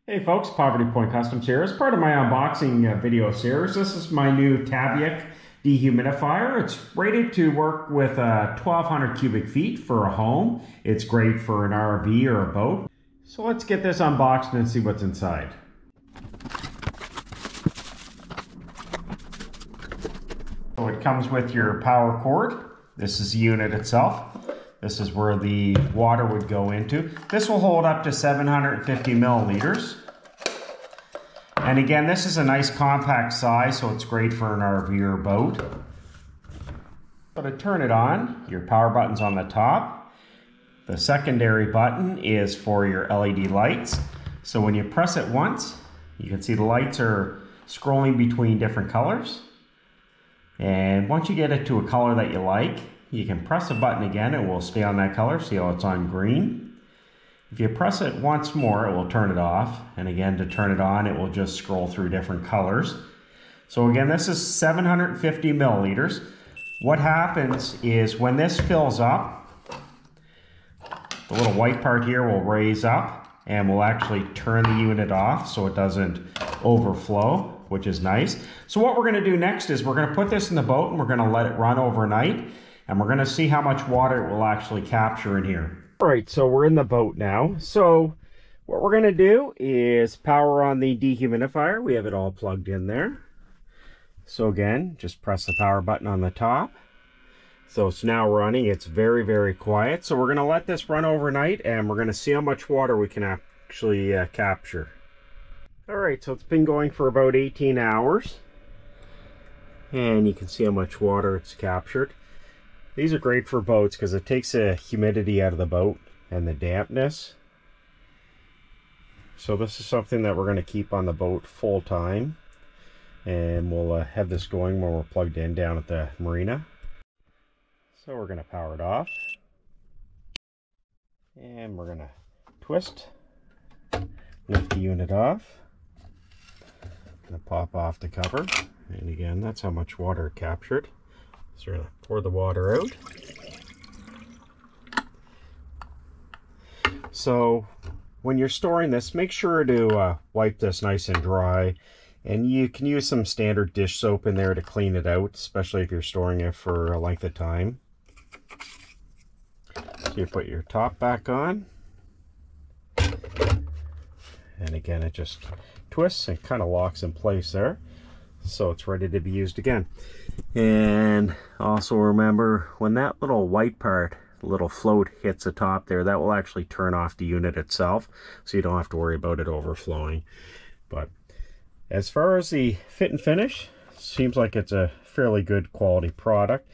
Hey folks, Poverty Point Customs here. As part of my unboxing video series, this is my new TABYIK Dehumidifier. It's rated to work with 1,200 cubic feet for a home. It's great for an RV or a boat. So let's get this unboxed and see what's inside. So it comes with your power cord. This is the unit itself. This is where the water would go into. This will hold up to 750 milliliters. And again, this is a nice compact size, so it's great for an RV or boat. So to turn it on, your power button's on the top. The secondary button is for your LED lights. So when you press it once, you can see the lights are scrolling between different colors. And once you get it to a color that you like, you can press the button again, it will stay on that color. See how it's on green? If you press it once more, it will turn it off. And again, to turn it on, it will just scroll through different colors. So again, this is 750 milliliters. What happens is when this fills up, the little white part here will raise up and will actually turn the unit off so it doesn't overflow, which is nice. So what we're gonna do next is we're gonna put this in the boat and we're gonna let it run overnight. And we're going to see how much water it will actually capture in here. All right, so we're in the boat now. So what we're going to do is power on the dehumidifier. We have it all plugged in there. So again, just press the power button on the top. So it's now running. It's very, very quiet. So we're going to let this run overnight and we're going to see how much water we can actually capture. All right, so it's been going for about 18 hours. And you can see how much water it's captured. These are great for boats because it takes the humidity out of the boat and the dampness. So this is something that we're going to keep on the boat full time. And we'll have this going when we're plugged in down at the marina. So we're going to power it off. And we're going to twist. Lift the unit off. Going to pop off the cover. And again, that's how much water it captured. So we're going to pour the water out. So when you're storing this, make sure to wipe this nice and dry. And you can use some standard dish soap in there to clean it out, especially if you're storing it for a length of time. So you put your top back on. And again, it just twists and kind of locks in place there. So it's ready to be used again. And also remember, when that little white part, the little float hits the top there, that will actually turn off the unit itself, so you don't have to worry about it overflowing. But as far as the fit and finish, seems like it's a fairly good quality product.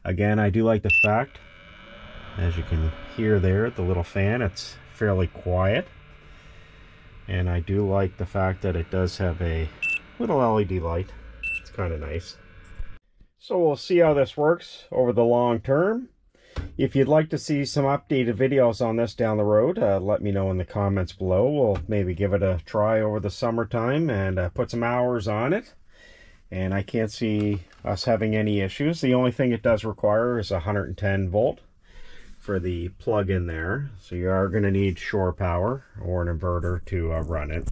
Again, I do like the fact, as you can hear there, the little fan, it's fairly quiet. And I do like the fact that it does have a little LED light. It's kind of nice. So we'll see how this works over the long term. If you'd like to see some updated videos on this down the road, let me know in the comments below. We'll maybe give it a try over the summertime and put some hours on it. And I can't see us having any issues. The only thing it does require is 110 volt for the plug in there. So you are going to need shore power or an inverter to run it.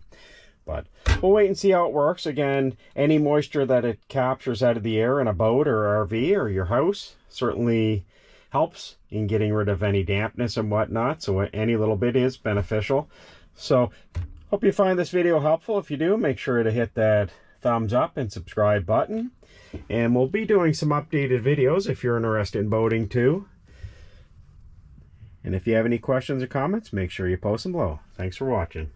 But we'll wait and see how it works. Again, any moisture that it captures out of the air in a boat or RV or your house certainly helps in getting rid of any dampness and whatnot. So any little bit is beneficial. So hope you find this video helpful. If you do, make sure to hit that thumbs up and subscribe button. And we'll be doing some updated videos if you're interested in boating too. And if you have any questions or comments, make sure you post them below. Thanks for watching.